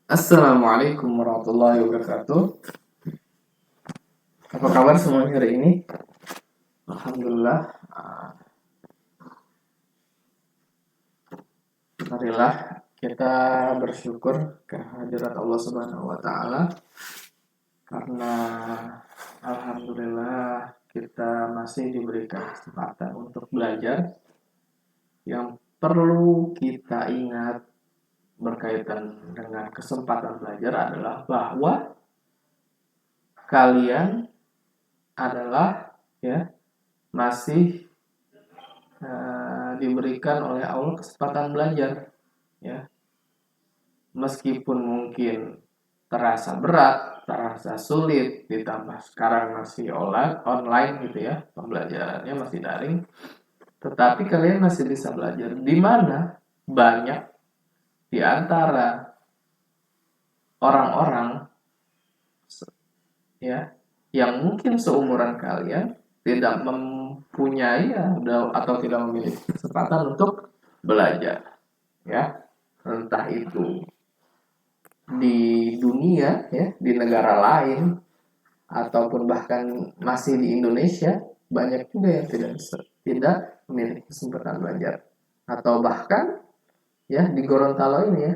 Assalamualaikum warahmatullahi wabarakatuh. Apa kabar semuanya hari ini? Alhamdulillah. Marilah kita bersyukur kehadirat Allah Subhanahu wa taala karena alhamdulillah kita masih diberikan kesempatan untuk belajar. Yang perlu kita ingat berkaitan dengan kesempatan belajar adalah bahwa kalian adalah masih diberikan oleh Allah kesempatan belajar, ya, meskipun mungkin terasa berat, terasa sulit, ditambah sekarang masih online gitu ya, pembelajarannya masih daring, tetapi kalian masih bisa belajar. Di mana banyak di antara orang-orang ya yang mungkin seumuran kalian tidak mempunyai atau tidak memiliki kesempatan untuk belajar, ya, entah itu di dunia ya, di negara lain ataupun bahkan masih di Indonesia, banyak juga yang tidak memiliki kesempatan belajar, atau bahkan ya di Gorontalo ini ya,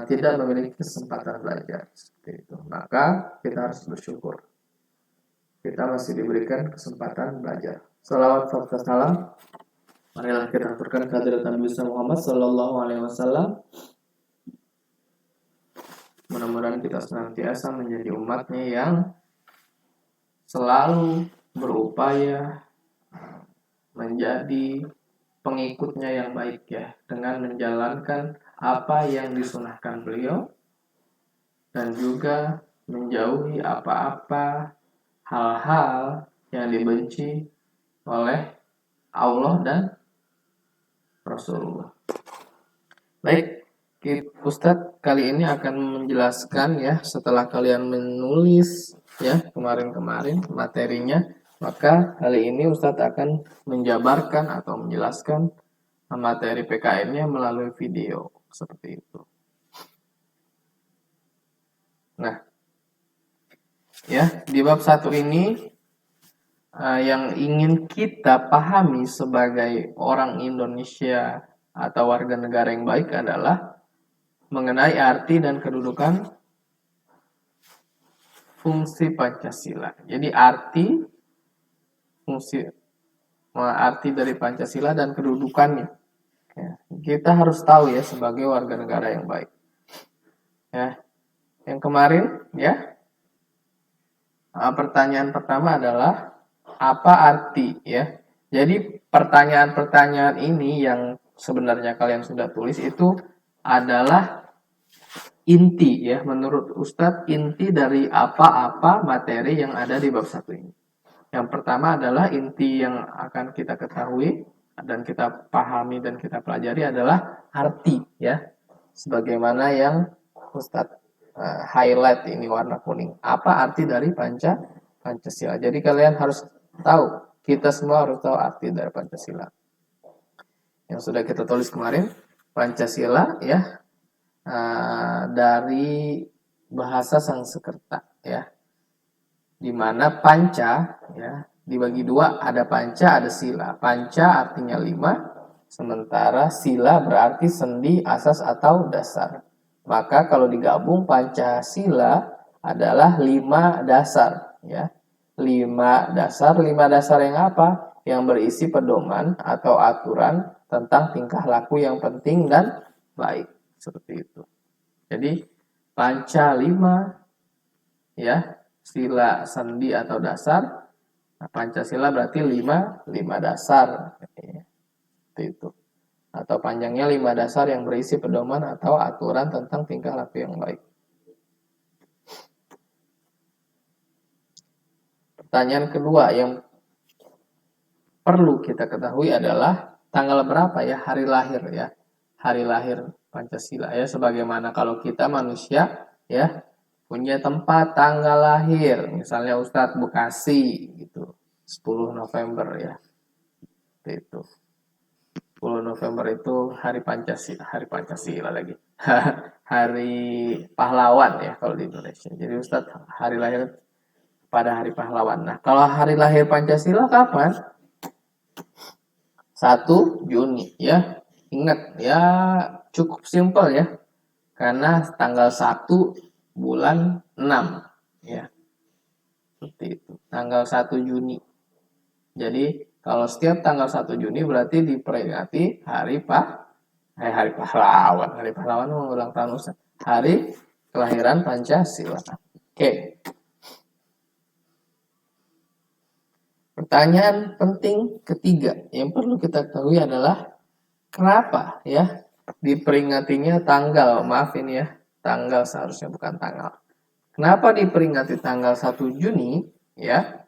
tidak memiliki kesempatan belajar seperti itu. Maka kita harus bersyukur kita masih diberikan kesempatan belajar. Salawat serta salam marilah kita aturkan kehadirat Nabi Muhammad Sallallahu Alaihi Wasallam. Mudah-mudahan kita senantiasa menjadi umatnya yang selalu berupaya menjadi pengikutnya yang baik ya, dengan menjalankan apa yang disunahkan beliau dan juga menjauhi apa-apa hal-hal yang dibenci oleh Allah dan Rasulullah. Baik, Ustadz kali ini akan menjelaskan ya, setelah kalian menulis ya kemarin-kemarin materinya, maka kali ini Ustadz akan menjabarkan atau menjelaskan materi PKN-nya melalui video seperti itu. Nah, ya di bab 1 ini yang ingin kita pahami sebagai orang Indonesia atau warga negara yang baik adalah mengenai arti dan kedudukan fungsi Pancasila. Jadi arti dari Pancasila dan kedudukannya. Ya, kita harus tahu ya sebagai warga negara yang baik. Ya, yang kemarin ya, pertanyaan pertama adalah apa arti ya. Jadi pertanyaan-pertanyaan ini yang sebenarnya kalian sudah tulis itu adalah inti ya, menurut Ustadz inti dari apa-apa materi yang ada di bab 1 ini. Yang pertama adalah inti yang akan kita ketahui dan kita pahami dan kita pelajari adalah arti ya. Sebagaimana yang Ustadz highlight ini warna kuning. Apa arti dari Pancasila? Jadi kalian harus tahu, kita semua harus tahu arti dari Pancasila. Yang sudah kita tulis kemarin, Pancasila ya, dari bahasa Sanskerta ya, dimana panca ya dibagi dua, ada panca ada sila. Panca artinya 5, sementara sila berarti sendi, asas atau dasar. Maka kalau digabung Pancasila adalah 5 dasar ya. 5 dasar yang apa? Yang berisi pedoman atau aturan tentang tingkah laku yang penting dan baik, seperti itu. Jadi panca 5 ya, sila sendi atau dasar. Nah, Pancasila berarti 5 dasar ya, itu. Atau panjangnya 5 dasar yang berisi pedoman atau aturan tentang tingkah laku yang baik. Pertanyaan kedua yang perlu kita ketahui adalah tanggal berapa ya hari lahir ya. Hari lahir Pancasila ya, sebagaimana kalau kita manusia ya punya tempat tanggal lahir, misalnya Ustadz Bekasi gitu, 10 November ya. Itu. 10 November itu hari Pancasila lagi. Hari pahlawan ya kalau di Indonesia. Jadi Ustadz hari lahir pada hari pahlawan. Nah, kalau hari lahir Pancasila kapan? 1 Juni ya. Ingat ya, cukup simpel ya. Karena tanggal 1 bulan 6 ya. Seperti itu. Tanggal 1 Juni. Jadi kalau setiap tanggal 1 Juni berarti diperingati hari pahlawan. Hari pahlawan ulang tahun Ustaz. Hari kelahiran Pancasila. Oke. Pertanyaan penting ketiga yang perlu kita ketahui adalah kenapa ya diperingatinya tanggal, maaf ini ya, tanggal seharusnya bukan tanggal. Kenapa diperingati tanggal 1 Juni ya?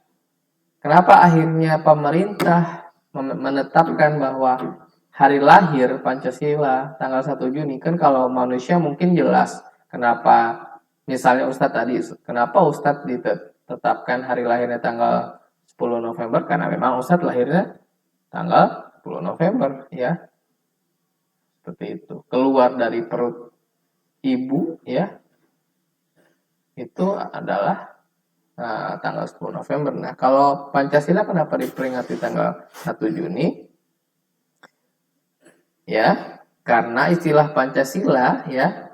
Kenapa akhirnya pemerintah menetapkan bahwa hari lahir Pancasila tanggal 1 Juni? Kan kalau manusia mungkin jelas kenapa, misalnya Ustadz tadi, kenapa Ustadz ditetapkan hari lahirnya tanggal 10 November? Karena memang Ustadz lahirnya tanggal 10 November ya. Seperti itu. Keluar dari perut ibu ya. Itu adalah tanggal 10 November. Nah, kalau Pancasila kenapa diperingati tanggal 1 Juni? Ya, karena istilah Pancasila ya,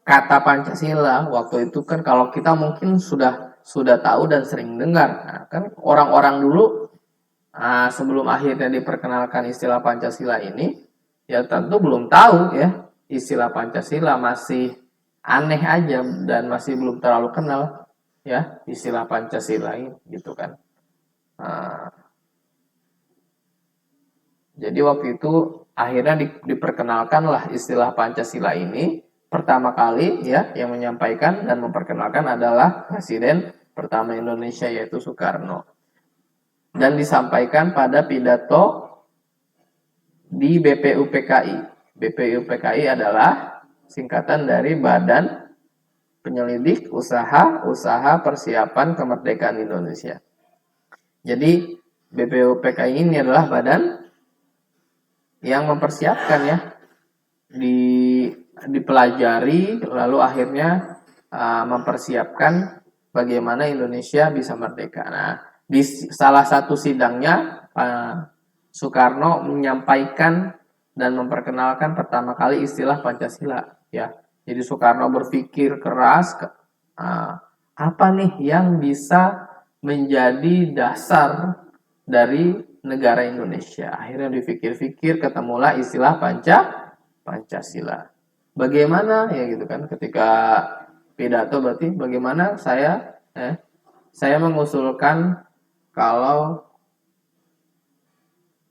kata Pancasila waktu itu kan kalau kita mungkin sudah tahu dan sering dengar. Nah, kan orang-orang dulu sebelum akhirnya diperkenalkan istilah Pancasila ini, ya tentu belum tahu ya istilah Pancasila, masih aneh aja dan masih belum terlalu kenal ya istilah Pancasila ini gitu kan. Jadi waktu itu akhirnya diperkenalkanlah istilah Pancasila ini. Pertama kali ya yang menyampaikan dan memperkenalkan adalah Presiden pertama Indonesia yaitu Soekarno. Dan disampaikan pada pidato di BPUPKI. BPUPKI adalah singkatan dari Badan Penyelidik Usaha Persiapan Kemerdekaan Indonesia. Jadi BPUPKI ini adalah badan yang mempersiapkan ya, dipelajari lalu akhirnya mempersiapkan bagaimana Indonesia bisa merdeka. Nah, di salah satu sidangnya Soekarno menyampaikan dan memperkenalkan pertama kali istilah Pancasila ya. Jadi Soekarno berpikir keras apa nih yang bisa menjadi dasar dari negara Indonesia. Akhirnya dipikir-pikir ketemulah istilah Pancasila. Bagaimana ya gitu kan, ketika pidato berarti bagaimana saya mengusulkan kalau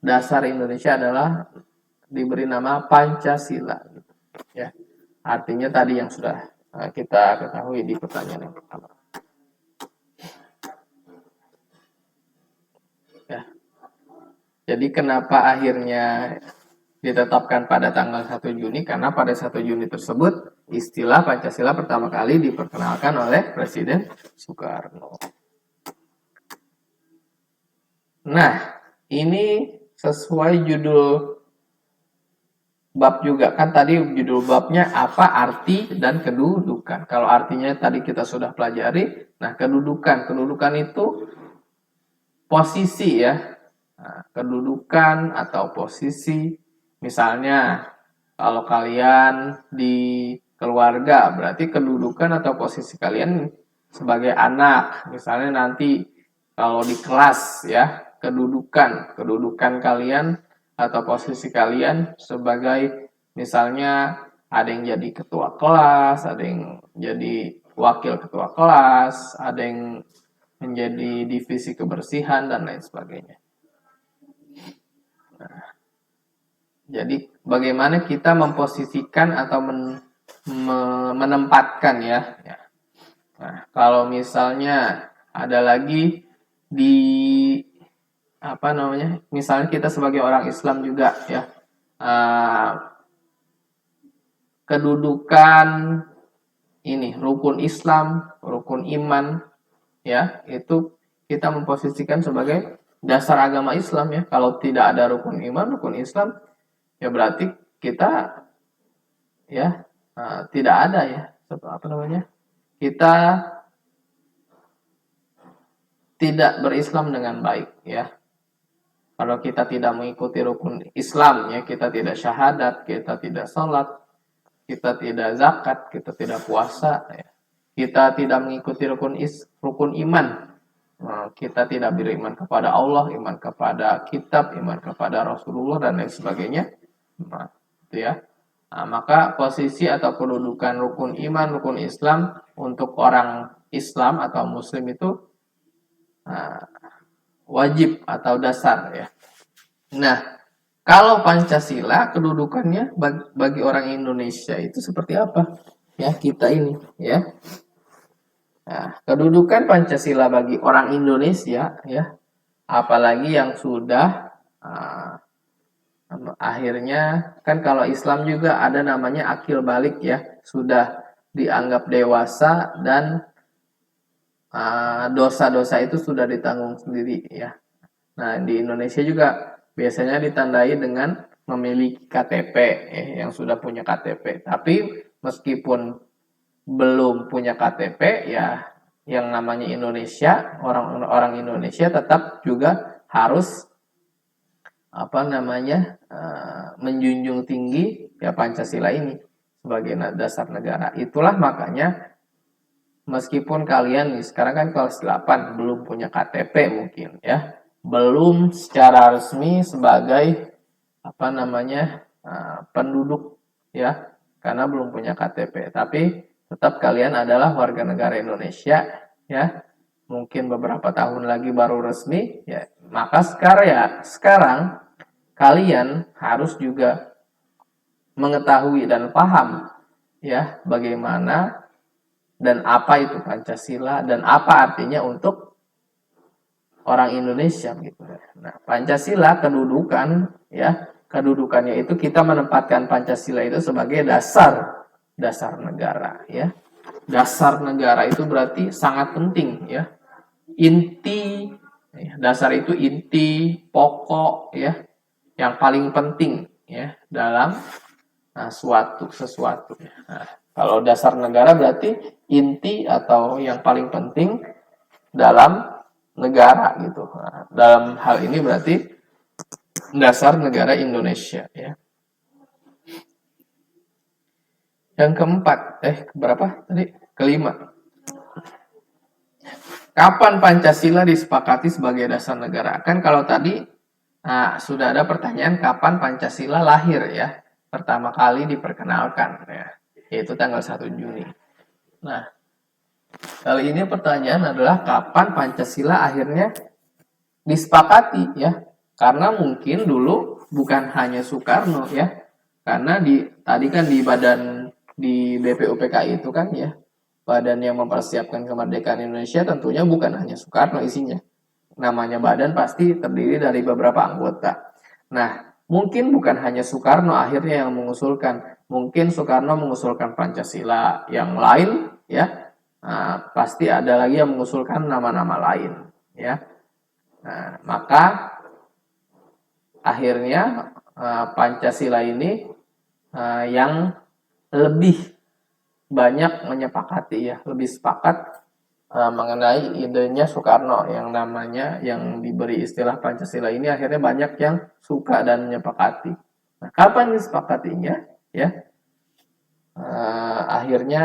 dasar Indonesia adalah diberi nama Pancasila gitu, ya. Artinya tadi yang sudah kita ketahui di pertanyaan yang pertama. Ya. Jadi kenapa akhirnya ditetapkan pada tanggal 1 Juni? Karena pada 1 Juni tersebut istilah Pancasila pertama kali diperkenalkan oleh Presiden Soekarno. Nah, ini sesuai judul bab juga kan, tadi judul babnya apa arti dan kedudukan. Kalau artinya tadi kita sudah pelajari. Nah, kedudukan itu posisi ya. Nah, kedudukan atau posisi, misalnya kalau kalian di keluarga berarti kedudukan atau posisi kalian sebagai anak. Misalnya nanti kalau di kelas ya, kedudukan kalian atau posisi kalian sebagai, misalnya ada yang jadi ketua kelas, ada yang jadi wakil ketua kelas, ada yang menjadi divisi kebersihan dan lain sebagainya. Nah, jadi bagaimana kita memposisikan atau menempatkan ya. Nah, kalau misalnya ada lagi di misalnya kita sebagai orang Islam juga ya, kedudukan ini rukun Islam, rukun iman ya, itu kita memposisikan sebagai dasar agama Islam ya. Kalau tidak ada rukun iman, rukun Islam, ya berarti kita ya tidak ada ya apa namanya, kita tidak berislam dengan baik ya. Kalau kita tidak mengikuti rukun Islam ya, kita tidak syahadat, kita tidak sholat, kita tidak zakat, kita tidak puasa ya. Kita tidak mengikuti rukun iman. Nah, kita tidak beriman kepada Allah, iman kepada kitab, iman kepada Rasulullah dan lain sebagainya. Nah, itu ya. Nah, maka posisi atau kedudukan rukun iman, rukun Islam untuk orang Islam atau Muslim itu wajib atau dasar ya. Nah, kalau Pancasila kedudukannya bagi orang Indonesia itu seperti apa? Ya, kita ini ya. Nah, kedudukan Pancasila bagi orang Indonesia ya, apalagi yang sudah akhirnya kan kalau Islam juga ada namanya akil balik ya, sudah dianggap dewasa dan dosa-dosa itu sudah ditanggung sendiri ya. Nah, di Indonesia juga biasanya ditandai dengan memiliki KTP yang sudah punya KTP. Tapi meskipun belum punya KTP ya, yang namanya Indonesia, orang-orang Indonesia tetap juga harus menjunjung tinggi ya Pancasila ini sebagai dasar negara. Itulah makanya meskipun kalian nih sekarang kan kelas 8 belum punya KTP mungkin ya, belum secara resmi sebagai penduduk ya, karena belum punya KTP, tapi tetap kalian adalah warga negara Indonesia ya. Mungkin beberapa tahun lagi baru resmi ya, maka sekarang kalian harus juga mengetahui dan paham ya bagaimana dan apa itu Pancasila dan apa artinya untuk orang Indonesia gitu. Nah, Pancasila kedudukannya itu kita menempatkan Pancasila itu sebagai dasar negara ya. Dasar negara itu berarti sangat penting ya. Inti dasar itu inti pokok ya, yang paling penting ya dalam sesuatu. Nah, kalau dasar negara berarti inti atau yang paling penting dalam negara gitu. Nah, dalam hal ini berarti dasar negara Indonesia ya. Yang keempat, berapa tadi? Kelima. Kapan Pancasila disepakati sebagai dasar negara? Kan kalau tadi sudah ada pertanyaan kapan Pancasila lahir ya. Pertama kali diperkenalkan ya, yaitu tanggal 1 Juni. Nah, kali ini pertanyaan adalah kapan Pancasila akhirnya disepakati ya. Karena mungkin dulu bukan hanya Soekarno ya. Karena tadi kan di BPUPK itu kan ya, badan yang mempersiapkan kemerdekaan Indonesia tentunya bukan hanya Soekarno isinya. Namanya badan pasti terdiri dari beberapa anggota. Nah, mungkin bukan hanya Soekarno akhirnya yang mengusulkan. Mungkin Soekarno mengusulkan Pancasila, yang lain ya pasti ada lagi yang mengusulkan nama-nama lain ya. Nah, maka akhirnya Pancasila ini yang lebih banyak menyepakati ya, lebih sepakat mengenai idenya Soekarno yang diberi istilah Pancasila ini, akhirnya banyak yang suka dan menyepakati. Nah, kapan disepakatinya ya? Akhirnya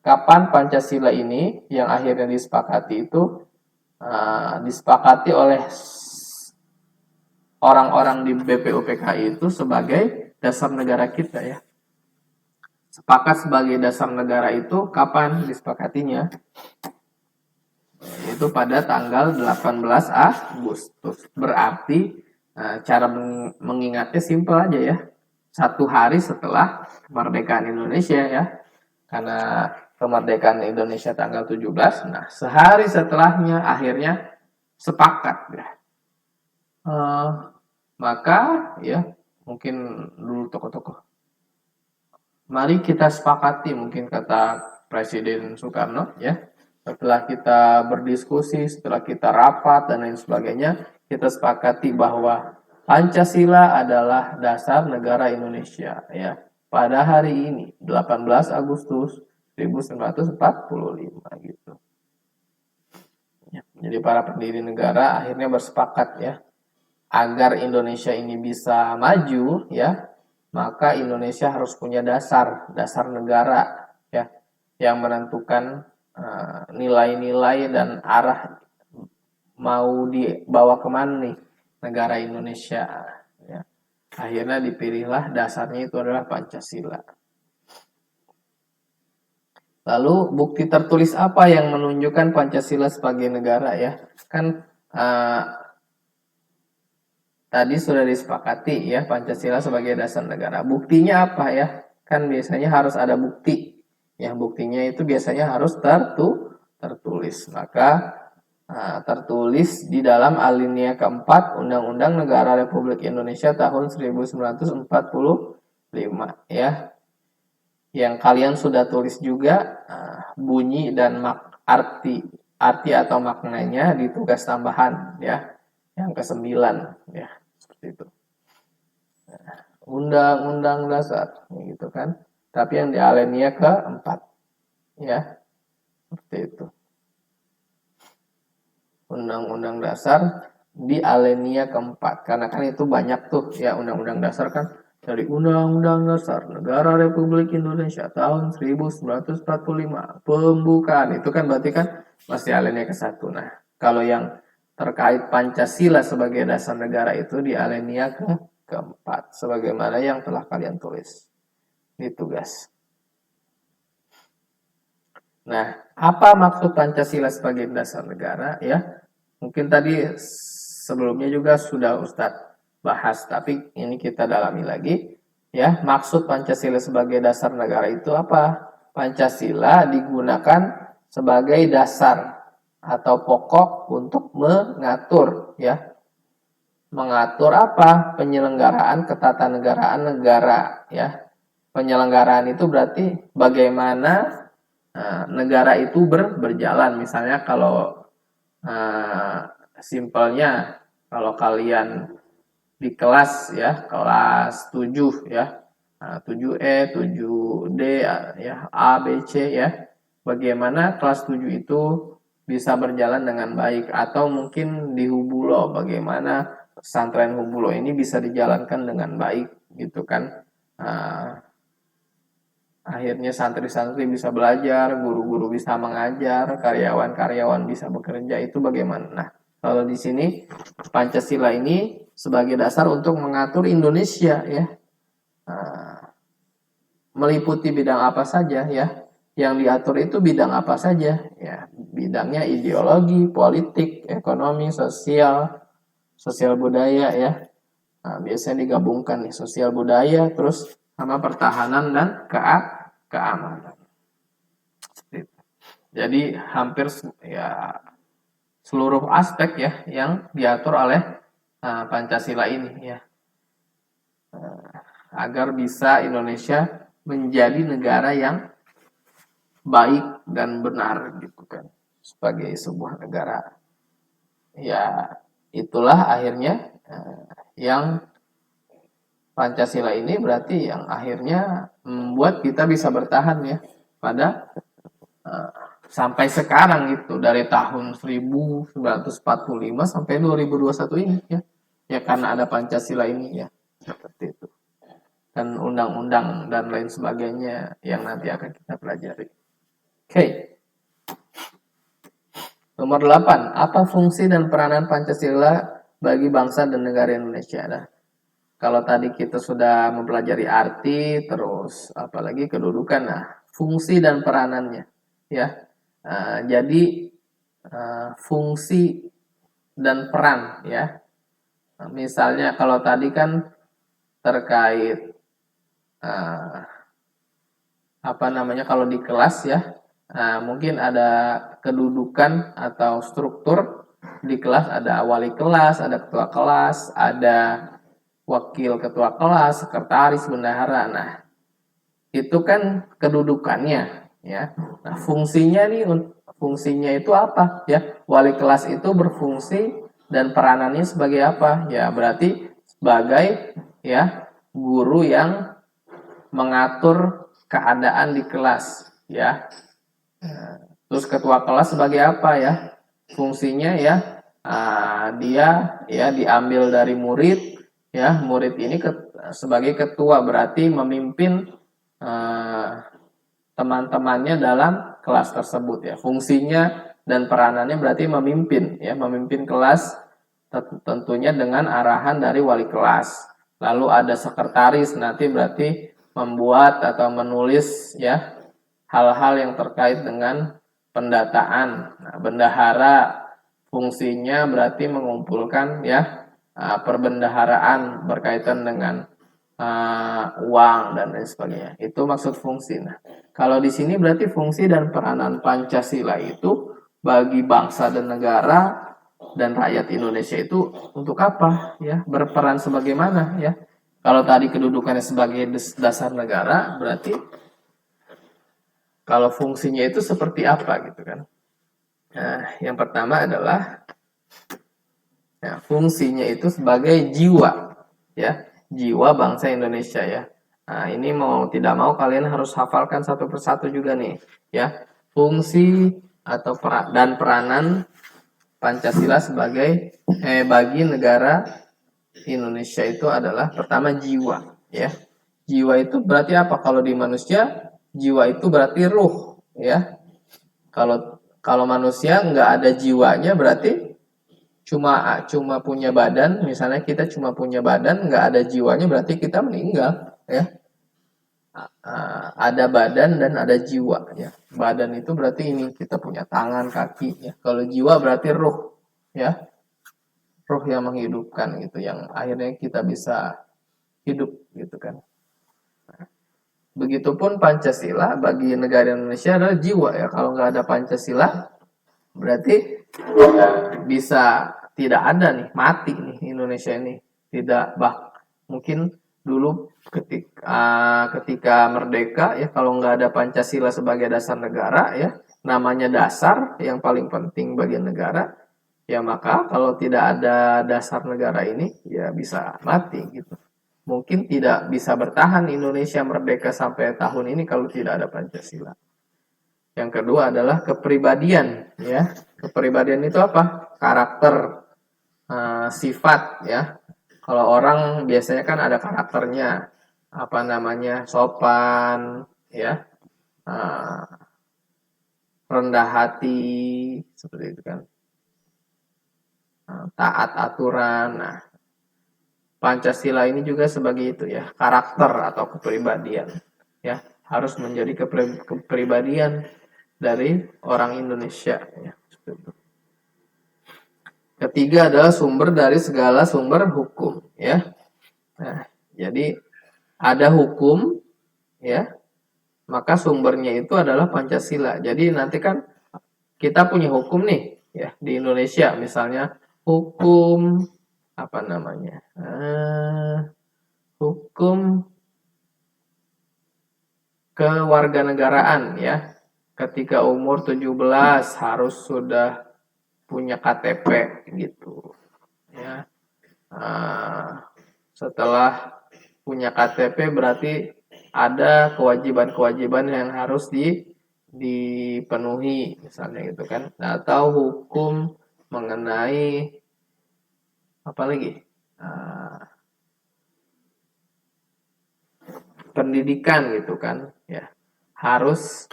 kapan Pancasila ini yang akhirnya disepakati itu disepakati oleh orang-orang di BPUPK itu sebagai dasar negara kita ya. Sepakat sebagai dasar negara itu kapan disepakatinya? Itu pada tanggal 18 Agustus. Berarti cara mengingatnya simpel aja ya. 1 hari setelah kemerdekaan Indonesia ya. Karena kemerdekaan Indonesia tanggal 17. Nah, sehari setelahnya akhirnya sepakat ya. Maka ya mungkin dulu tokoh-tokoh, mari kita sepakati, mungkin kata Presiden Soekarno ya, setelah kita berdiskusi, setelah kita rapat dan lain sebagainya, kita sepakati bahwa Pancasila adalah dasar negara Indonesia ya. Pada hari ini 18 Agustus 1945 gitu. Ya, jadi para pendiri negara akhirnya bersepakat ya agar Indonesia ini bisa maju ya, maka Indonesia harus punya dasar negara ya yang menentukan nilai-nilai dan arah mau dibawa kemana nih negara Indonesia ya. Akhirnya dipilihlah dasarnya itu adalah Pancasila. Lalu bukti tertulis apa yang menunjukkan Pancasila sebagai negara ya? Kan tadi sudah disepakati ya Pancasila sebagai dasar negara. Buktinya apa ya? Kan biasanya harus ada bukti. Ya, buktinya itu biasanya harus tertulis. Maka tertulis di dalam alinea keempat Undang-Undang Negara Republik Indonesia tahun 1945 ya. Yang kalian sudah tulis juga bunyi dan arti atau maknanya di tugas tambahan ya. Yang ke-9 ya, seperti itu. Undang-undang dasar gitu kan. Tapi yang di alinea keempat ya. Seperti itu. Undang-undang dasar di alinea keempat, karena kan itu banyak tuh ya undang-undang dasar kan, dari Undang-Undang Dasar Negara Republik Indonesia tahun 1945 pembukaan, itu kan berarti kan masih alinea ke-1. Nah, kalau yang terkait Pancasila sebagai dasar negara itu di alinea keempat, sebagaimana yang telah kalian tulis di tugas. Nah, apa maksud Pancasila sebagai dasar negara ya? Mungkin tadi sebelumnya juga sudah Ustadz bahas, tapi ini kita dalami lagi ya. Maksud Pancasila sebagai dasar negara itu apa? Pancasila digunakan sebagai dasar atau pokok untuk mengatur ya. Mengatur apa? Penyelenggaraan ketatanegaraan negara ya. Penyelenggaraan itu berarti bagaimana negara itu berjalan. Misalnya kalau simpelnya, kalau kalian di kelas ya, kelas 7 ya, 7E, 7D ya, A, B, C ya, bagaimana kelas 7 itu bisa berjalan dengan baik, atau mungkin di Hubulo, bagaimana pesantren Hubulo ini bisa dijalankan dengan baik gitu kan. Akhirnya santri-santri bisa belajar, guru-guru bisa mengajar, karyawan-karyawan bisa bekerja, itu bagaimana? Nah, kalau di sini Pancasila ini sebagai dasar untuk mengatur Indonesia ya, meliputi bidang apa saja ya, yang diatur itu bidang apa saja ya, bidangnya ideologi, politik, ekonomi, sosial budaya ya. Nah, biasanya digabungkan nih, sosial budaya terus sama pertahanan dan keamanan. Jadi hampir ya seluruh aspek ya yang diatur oleh Pancasila ini ya, agar bisa Indonesia menjadi negara yang baik dan benar gitu kan, sebagai sebuah negara. Ya itulah akhirnya yang Pancasila ini berarti yang akhirnya membuat kita bisa bertahan ya pada sampai sekarang itu, dari tahun 1945 sampai 2021 ini ya. Ya karena ada Pancasila ini ya. Seperti itu. Dan undang-undang dan lain sebagainya yang nanti akan kita pelajari. Oke. Nomor 8, apa fungsi dan peranan Pancasila bagi bangsa dan negara Indonesia? Nah, kalau tadi kita sudah mempelajari arti, terus apalagi kedudukan, nah fungsi dan peranannya ya. Jadi fungsi dan peran ya. Misalnya kalau tadi kan terkait kalau di kelas ya, mungkin ada kedudukan atau struktur di kelas, ada wali kelas, ada ketua kelas, ada wakil ketua kelas, sekretaris, bendahara. Nah, itu kan kedudukannya ya. Nah, fungsinya itu apa ya? Wali kelas itu berfungsi dan peranannya sebagai apa? Ya, berarti sebagai ya guru yang mengatur keadaan di kelas ya. Terus ketua kelas sebagai apa ya? Fungsinya ya dia ya diambil dari murid ya. Murid ini sebagai ketua berarti memimpin teman-temannya dalam kelas tersebut ya. Fungsinya dan peranannya berarti memimpin ya, memimpin kelas tentunya dengan arahan dari wali kelas. Lalu ada sekretaris, nanti berarti membuat atau menulis ya hal-hal yang terkait dengan pendataan. Nah, bendahara fungsinya berarti mengumpulkan ya perbendaharaan berkaitan dengan uang dan lain sebagainya. Itu maksud fungsi. Nah, kalau di sini berarti fungsi dan peranan Pancasila itu bagi bangsa dan negara dan rakyat Indonesia itu untuk apa ya? Berperan sebagaimana ya? Kalau tadi kedudukannya sebagai dasar negara, berarti kalau fungsinya itu seperti apa gitu kan? Nah, yang pertama adalah ya, fungsinya itu sebagai jiwa ya, jiwa bangsa Indonesia ya. Nah, ini mau tidak mau kalian harus hafalkan satu persatu juga nih ya. Fungsi atau dan peranan Pancasila sebagai bagi negara Indonesia itu adalah pertama jiwa ya. Jiwa itu berarti apa? Kalau di manusia jiwa itu berarti ruh ya. Kalau manusia nggak ada jiwanya berarti cuma punya badan. Misalnya kita cuma punya badan nggak ada jiwanya berarti kita meninggal ya. Ada badan dan ada jiwa ya. Badan itu berarti ini kita punya tangan, kaki ya. Kalau jiwa berarti ruh ya. Ruh yang menghidupkan gitu, yang akhirnya kita bisa hidup gitu kan. Begitupun Pancasila bagi negara Indonesia adalah jiwa ya. Kalau nggak ada Pancasila berarti bisa tidak ada nih, mati nih Indonesia ini. Tidak mungkin dulu ketika merdeka ya, kalau nggak ada Pancasila sebagai dasar negara ya, namanya dasar yang paling penting bagi negara ya, maka kalau tidak ada dasar negara ini ya bisa mati gitu. Mungkin tidak bisa bertahan Indonesia merdeka sampai tahun ini kalau tidak ada Pancasila. Yang kedua adalah kepribadian ya. Kepribadian itu apa? Karakter, sifat ya. Kalau orang biasanya kan ada karakternya, apa namanya, sopan ya, rendah hati seperti itu kan, taat aturan. Nah, Pancasila ini juga sebagai itu ya, karakter atau kepribadian ya, harus menjadi kepribadian dari orang Indonesia ya. Ketiga adalah sumber dari segala sumber hukum ya. Nah, jadi ada hukum ya, maka sumbernya itu adalah Pancasila. Jadi nanti kan kita punya hukum nih ya di Indonesia, misalnya hukum apa namanya, hukum kewarganegaraan ya. Ketika umur 17 harus sudah punya KTP gitu ya. Setelah punya KTP berarti ada kewajiban-kewajiban yang harus dipenuhi misalnya gitu kan. Atau hukum mengenai apa lagi, pendidikan gitu kan ya, harus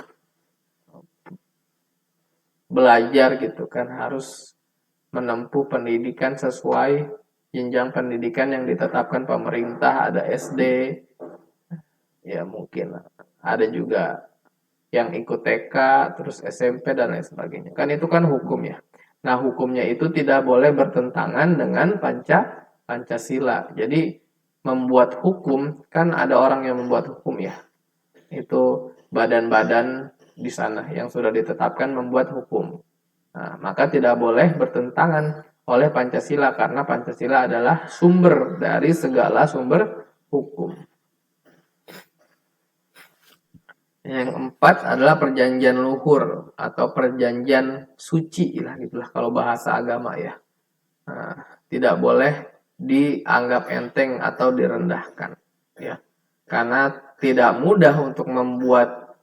belajar gitu kan, harus menempuh pendidikan sesuai jenjang pendidikan yang ditetapkan pemerintah. Ada SD ya, mungkin ada juga yang ikut TK, terus SMP dan lain sebagainya. Kan itu kan hukum ya. Nah, hukumnya itu tidak boleh bertentangan dengan Pancasila. Jadi membuat hukum, kan ada orang yang membuat hukum ya. Itu badan-badan di sana yang sudah ditetapkan membuat hukum. Nah, maka tidak boleh bertentangan oleh Pancasila karena Pancasila adalah sumber dari segala sumber hukum. Yang keempat adalah perjanjian luhur atau perjanjian suci lah gitulah kalau bahasa agama ya. Nah, tidak boleh dianggap enteng atau direndahkan, ya. Karena tidak mudah untuk membuat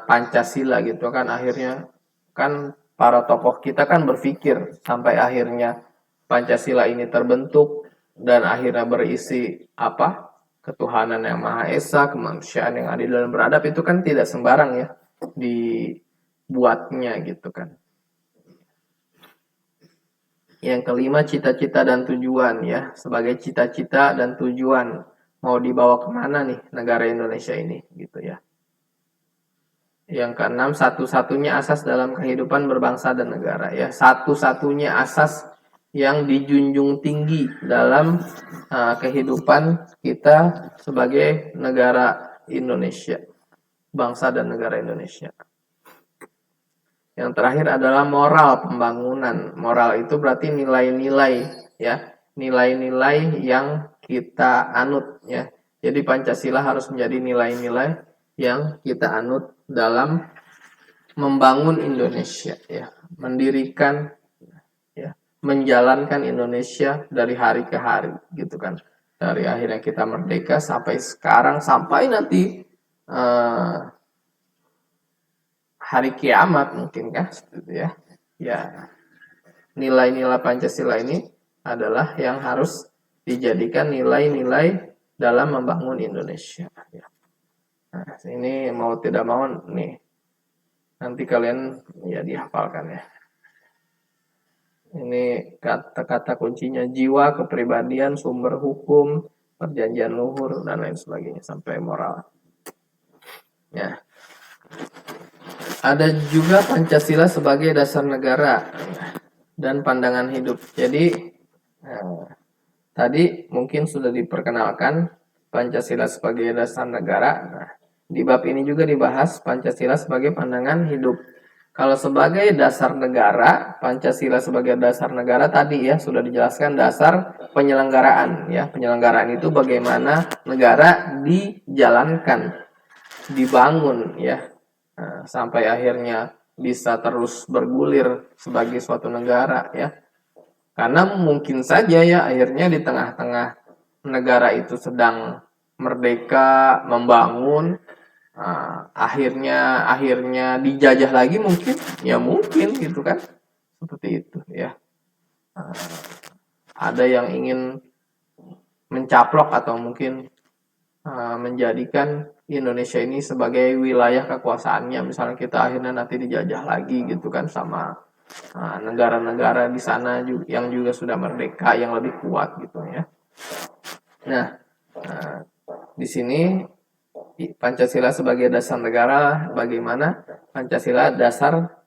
Pancasila gitu kan, akhirnya kan para tokoh kita kan berpikir sampai akhirnya Pancasila ini terbentuk dan akhirnya berisi apa? Ketuhanan yang Maha Esa, kemanusiaan yang adil dan beradab, itu kan tidak sembarang ya dibuatnya gitu kan. Yang kelima, cita-cita dan tujuan ya. Sebagai cita-cita dan tujuan, mau dibawa kemana nih negara Indonesia ini gitu ya. Yang keenam, satu-satunya asas dalam kehidupan berbangsa dan negara ya. Satu-satunya asas yang dijunjung tinggi dalam kehidupan kita sebagai negara Indonesia, bangsa dan negara Indonesia. Yang terakhir adalah moral pembangunan. Moral itu berarti nilai-nilai ya, nilai-nilai yang kita anut ya. Jadi Pancasila harus menjadi nilai-nilai yang kita anut dalam membangun Indonesia ya, mendirikan ya, menjalankan Indonesia dari hari ke hari gitu kan. Dari akhirnya kita merdeka sampai sekarang, sampai nanti hari kiamat mungkin kan gitu ya. Ya, nilai-nilai Pancasila ini adalah yang harus dijadikan nilai-nilai dalam membangun Indonesia ya. Nah, ini mau tidak mau nih nanti kalian ya dihafalkan ya. Ini kata-kata kuncinya: jiwa, kepribadian, sumber hukum, perjanjian luhur, dan lain sebagainya sampai moral. Ya. Ada juga Pancasila sebagai dasar negara dan pandangan hidup. Jadi tadi mungkin sudah diperkenalkan Pancasila sebagai dasar negara. Nah, di bab ini juga dibahas Pancasila sebagai pandangan hidup. Kalau sebagai dasar negara, Pancasila sebagai dasar negara tadi ya sudah dijelaskan dasar penyelenggaraan ya. Penyelenggaraan itu bagaimana negara dijalankan, dibangun ya, sampai akhirnya bisa terus bergulir sebagai suatu negara ya. Karena mungkin saja ya akhirnya di tengah-tengah negara itu sedang merdeka, membangun, akhirnya dijajah lagi mungkin gitu kan, seperti itu ya. Ada yang ingin mencaplok atau mungkin menjadikan Indonesia ini sebagai wilayah kekuasaannya, misalnya kita akhirnya nanti dijajah lagi gitu kan sama negara-negara di sana yang juga sudah merdeka yang lebih kuat gitu ya. Nah, di sini Pancasila sebagai dasar negara, bagaimana Pancasila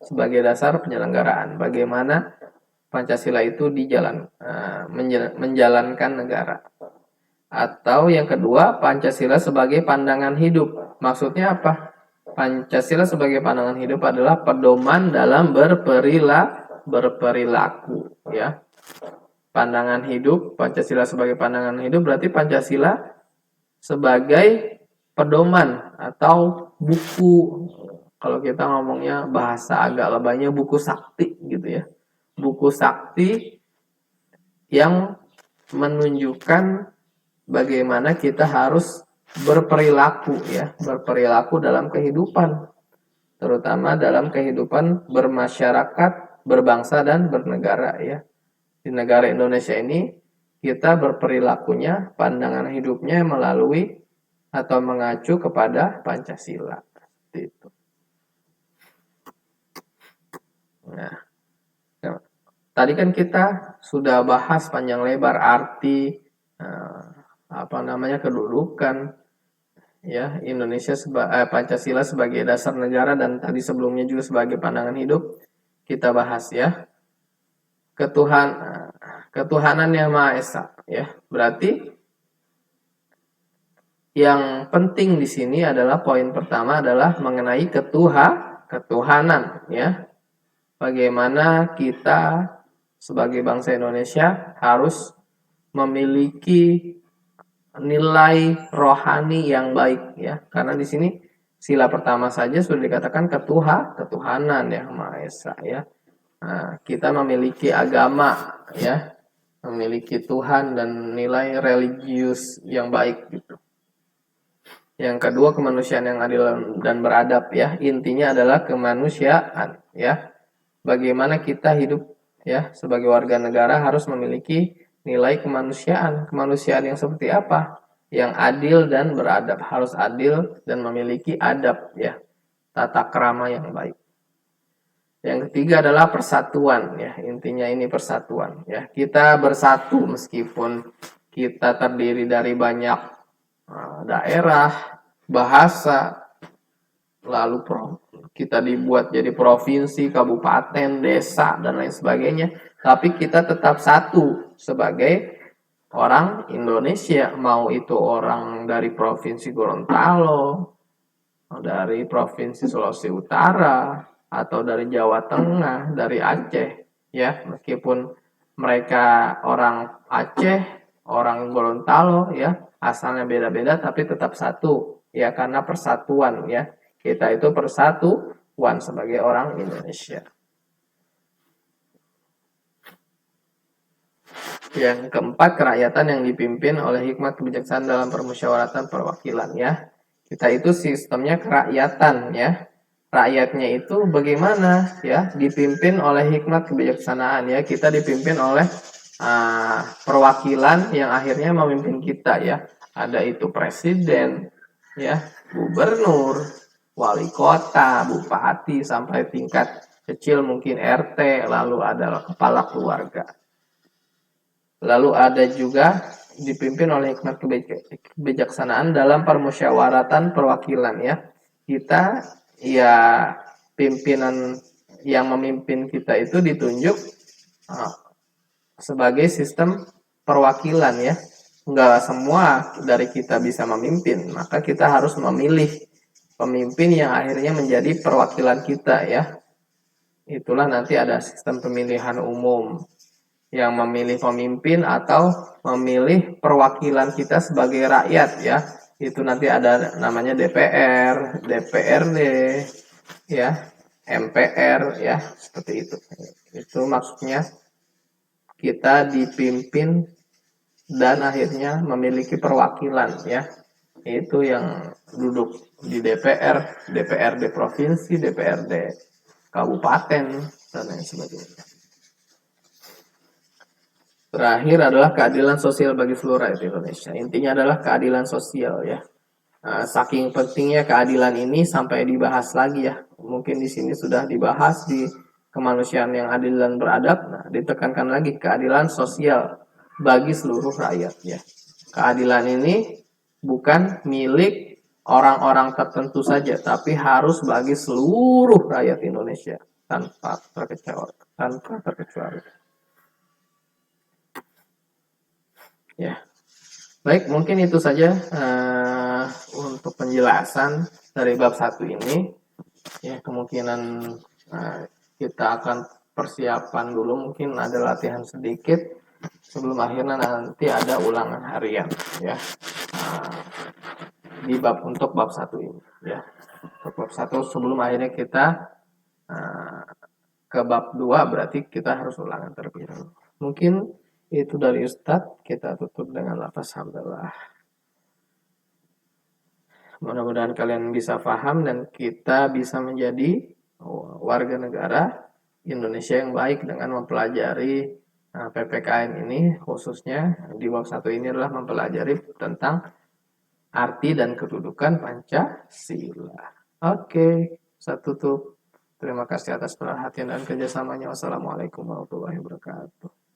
sebagai dasar penyelenggaraan, bagaimana Pancasila itu menjalankan negara. Atau yang kedua, Pancasila sebagai pandangan hidup. Maksudnya apa? Pancasila sebagai pandangan hidup adalah pedoman dalam berperilaku ya. Pandangan hidup, Pancasila sebagai pandangan hidup berarti Pancasila sebagai pedoman atau buku, kalau kita ngomongnya bahasa agak lebaynya buku sakti gitu ya. Buku sakti yang menunjukkan bagaimana kita harus berperilaku ya, berperilaku dalam kehidupan, terutama dalam kehidupan bermasyarakat, berbangsa dan bernegara ya. Di negara Indonesia ini kita berperilakunya, pandangan hidupnya melalui atau mengacu kepada Pancasila. Seperti itu. Nah, tadi kan kita sudah bahas panjang lebar arti kedudukan ya Indonesia Pancasila sebagai dasar negara, dan tadi sebelumnya juga sebagai pandangan hidup kita bahas ya. Ketuhanan yang Maha Esa ya. Berarti yang penting di sini adalah poin pertama adalah mengenai ketuhanan ya. Bagaimana kita sebagai bangsa Indonesia harus memiliki nilai rohani yang baik ya. Karena di sini sila pertama saja sudah dikatakan ketuhanan yang Maha Esa ya. Nah, kita memiliki agama ya. memiliki Tuhan dan nilai religius yang baik gitu. Yang kedua, kemanusiaan yang adil dan beradab ya. Intinya adalah kemanusiaan ya. Bagaimana kita hidup ya sebagai warga negara harus memiliki nilai kemanusiaan. Kemanusiaan yang seperti apa? Yang adil dan beradab. Harus adil dan memiliki adab ya. Tata krama yang baik. Yang ketiga adalah persatuan ya. Intinya ini persatuan ya. Kita bersatu meskipun kita terdiri dari banyak daerah, bahasa, lalu kita dibuat jadi provinsi, kabupaten, desa, dan lain sebagainya. Tapi kita tetap satu sebagai orang Indonesia. Mau itu orang dari provinsi Gorontalo, dari provinsi Sulawesi Utara, atau dari Jawa Tengah, dari Aceh. Ya, meskipun mereka orang Aceh, orang Gorontalo, ya, asalnya beda-beda tapi tetap satu ya, karena persatuan ya, kita itu persatuan sebagai orang Indonesia. Yang keempat, kerakyatan yang dipimpin oleh hikmat kebijaksanaan dalam permusyawaratan perwakilan ya. Kita itu sistemnya kerakyatan ya. Rakyatnya itu bagaimana ya, dipimpin oleh hikmat kebijaksanaan ya. Kita dipimpin oleh perwakilan yang akhirnya memimpin kita ya. Ada itu presiden ya, gubernur, wali kota, bupati, sampai tingkat kecil mungkin RT, lalu ada kepala keluarga. Lalu ada juga dipimpin oleh hikmat kebijaksanaan dalam permusyawaratan perwakilan ya. Kita ya, pimpinan yang memimpin kita itu ditunjuk sebagai sistem perwakilan ya. Enggak semua dari kita bisa memimpin, maka kita harus memilih pemimpin yang akhirnya menjadi perwakilan kita ya. Itulah nanti ada sistem pemilihan umum yang memilih pemimpin atau memilih perwakilan kita sebagai rakyat ya. Itu nanti ada namanya DPR, DPRD ya, MPR ya, seperti itu. Itu maksudnya kita dipimpin dan akhirnya memiliki perwakilan ya. Itu yang duduk di DPR, DPRD provinsi, DPRD kabupaten, dan lain sebagainya. Terakhir adalah keadilan sosial bagi seluruh rakyat Indonesia. Intinya adalah keadilan sosial ya. Saking pentingnya keadilan ini sampai dibahas lagi ya. Mungkin di sini sudah dibahas di kemanusiaan yang adil dan beradab. Nah, ditekankan lagi keadilan sosial bagi seluruh rakyat ya. Keadilan ini bukan milik orang-orang tertentu saja, tapi harus bagi seluruh rakyat Indonesia tanpa terkecuali. Ya, baik, mungkin itu saja untuk penjelasan dari bab 1 ini. Ya, kemungkinan kita akan persiapan dulu, mungkin ada latihan sedikit sebelum akhirnya nanti ada ulangan harian ya, di untuk bab 1 ini ya. Untuk bab 1 sebelum akhirnya kita ke bab 2 berarti kita harus ulangan terlebih dahulu. Mungkin itu dari Ustadz, kita tutup dengan lafaz hamdalah. Mudah-mudahan kalian bisa paham dan kita bisa menjadi warga negara Indonesia yang baik dengan mempelajari PPKN ini. Khususnya di bab 1 ini adalah mempelajari tentang arti dan kedudukan Pancasila. Oke, saya tutup. Terima kasih atas perhatian dan kerjasamanya. Wassalamualaikum warahmatullahi wabarakatuh.